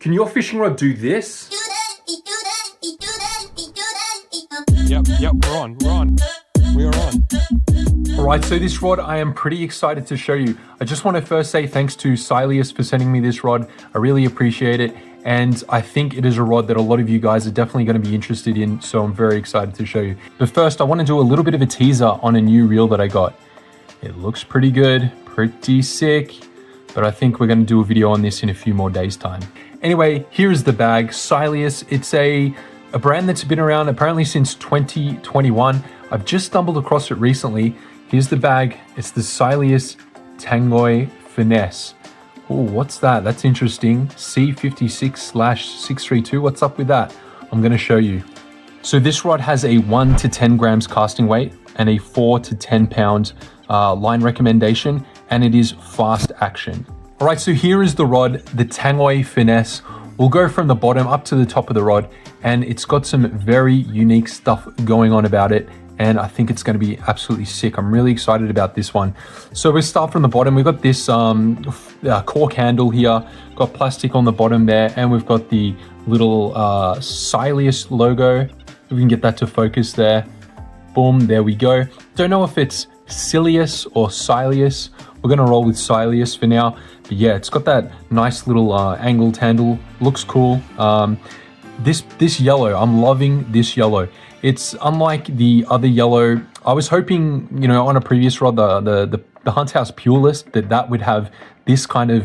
Can your fishing rod do this? Yep, we're on. We are on. All right, so this rod I am pretty excited to show you. I just want to first say thanks to Silius for sending me this rod. I really appreciate it. And I think it is a rod that a lot of you guys are definitely going to be interested in. So I'm very excited to show you. But first, I want to do a little bit of a teaser on a new reel that I got. It looks pretty good, pretty sick. But I think we're going to do a video on this in a few more days' time. Anyway, here is the bag, Silius. It's a brand that's been around apparently since 2021. I've just stumbled across it recently. Here's the bag. It's the Silius Tangoi Finesse. Oh, what's that? That's interesting. C56/632. What's up with that? I'm going to show you. So this rod has a 1 to 10 grams casting weight and a 4 to 10 pound line recommendation, and it is fast action. All right, so here is the rod, the Tangoi Finesse. We'll go from the bottom up to the top of the rod, and it's got some very unique stuff going on about it, and I think it's going to be absolutely sick. I'm really excited about this one. So we'll start from the bottom. We've got this cork handle here, got plastic on the bottom there, and we've got the little Silius logo. If we can get that to focus there. Boom, there we go. Don't know if it's Silius or Silius. We're going to roll with Silius for now. But yeah, it's got that nice little angled handle. Looks cool. This yellow, I'm loving this yellow. It's unlike the other yellow. I was hoping, you know, on a previous rod, the Hunt House Purelist, that would have this kind of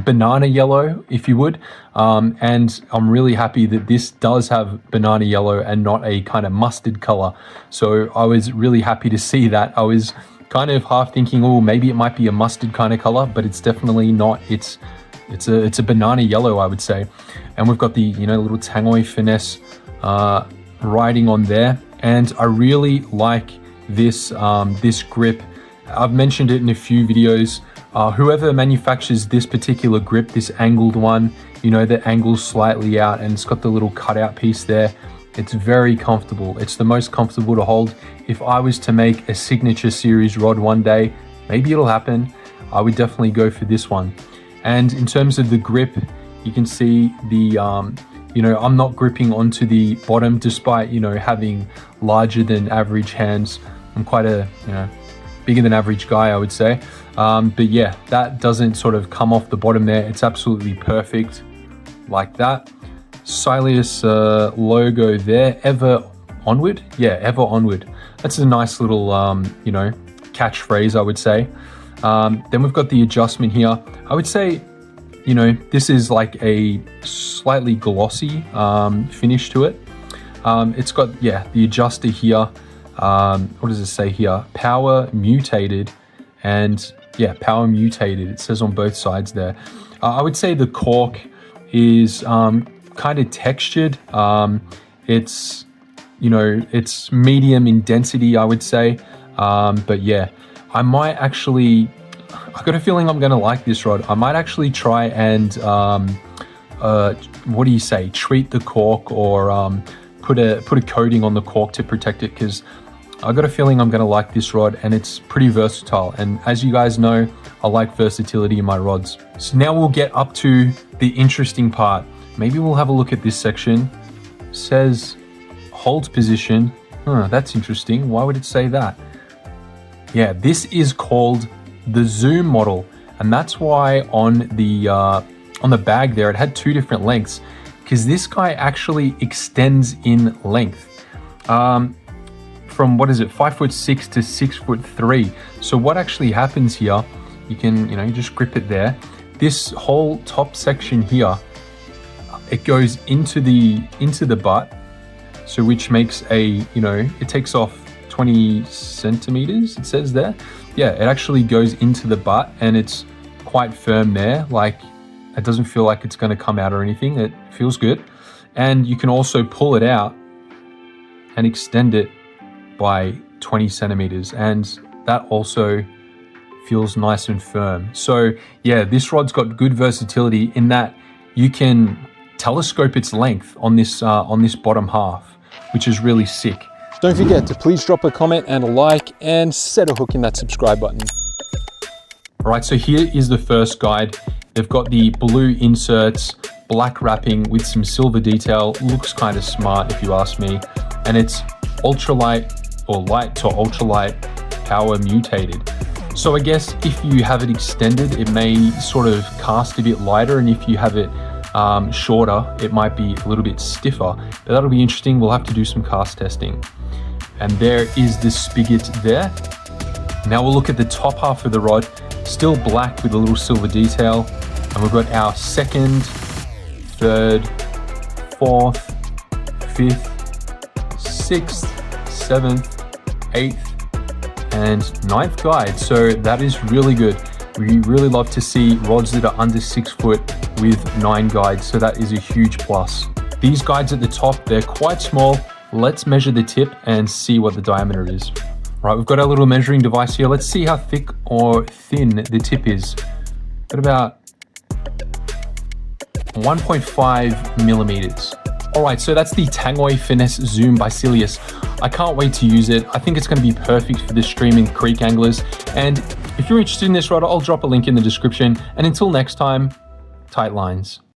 banana yellow, if you would. And I'm really happy that this does have banana yellow and not a kind of mustard color. So I was really happy to see that. I was kind of half thinking, oh, maybe it might be a mustard kind of color, but it's definitely not. It's a banana yellow, I would say. And we've got the, you know, little Tangoi Finesse writing on there. And I really like this this grip. I've mentioned it in a few videos. Whoever manufactures this particular grip, this angled one, you know, the angle's slightly out and it's got the little cutout piece there. It's very comfortable. It's the most comfortable to hold. If I was to make a signature series rod one day, maybe it'll happen, I would definitely go for this one. And in terms of the grip, you can see the, you know, I'm not gripping onto the bottom despite, you know, having larger than average hands. I'm quite a, you know, bigger than average guy, I would say. But yeah, that doesn't sort of come off the bottom there. It's absolutely perfect like that. Silius logo there, ever onward. Yeah, ever onward. That's a nice little, you know, catchphrase, I would say. Then we've got the adjustment here. I would say, you know, this is like a slightly glossy finish to it. It's got, yeah, the adjuster here. What does it say here? Power mutated, and yeah, power mutated. It says on both sides there. I would say the cork is kind of textured. It's, you know, it's medium in density, I would say. But yeah, I might actually, I got a feeling I'm going to like this rod. I might actually try and, what do you say, treat the cork or put a coating on the cork to protect it, because I got a feeling I'm going to like this rod, and it's pretty versatile. And as you guys know, I like versatility in my rods. So now we'll get up to the interesting part. Maybe we'll have a look at this section. It says holds position. That's interesting. Why would it say that? Yeah, this is called the Zoom model, and that's why on the bag there it had two different lengths, because this guy actually extends in length. From what is it, 5'6" to 6'3". So what actually happens here, you can, you know, you just grip it there. This whole top section here, it goes into the butt. So which makes a, you know, it takes off 20 centimeters, it says there. Yeah, it actually goes into the butt and it's quite firm there. Like, it doesn't feel like it's going to come out or anything. It feels good. And you can also pull it out and extend it by 20 centimeters, and that also feels nice and firm. So yeah, this rod's got good versatility in that you can telescope its length on this bottom half, which is really sick. Don't forget to please drop a comment and a like, and set a hook in that subscribe button. All right, so here is the first guide. They've got the blue inserts, black wrapping with some silver detail. Looks kind of smart if you ask me. And it's ultralight or light to ultralight power mutated. So I guess if you have it extended, it may sort of cast a bit lighter, and if you have it shorter, it might be a little bit stiffer. But that'll be interesting. We'll have to do some cast testing. And there is the spigot there. Now we'll look at the top half of the rod, still black with a little silver detail. And we've got our second, third, fourth, fifth, sixth, seventh, eighth, and ninth guide. So that is really good. We really love to see rods that are under 6 foot with 9 guides. So that is a huge plus. These guides at the top, they're quite small. Let's measure the tip and see what the diameter is. Right, we've got our little measuring device here. Let's see how thick or thin the tip is. Got about 1.5 millimeters. All right, so that's the Tangoi Finesse Zoom by Cilius. I can't wait to use it. I think it's going to be perfect for the streaming creek anglers. And if you're interested in this rod, I'll drop a link in the description. And until next time, tight lines.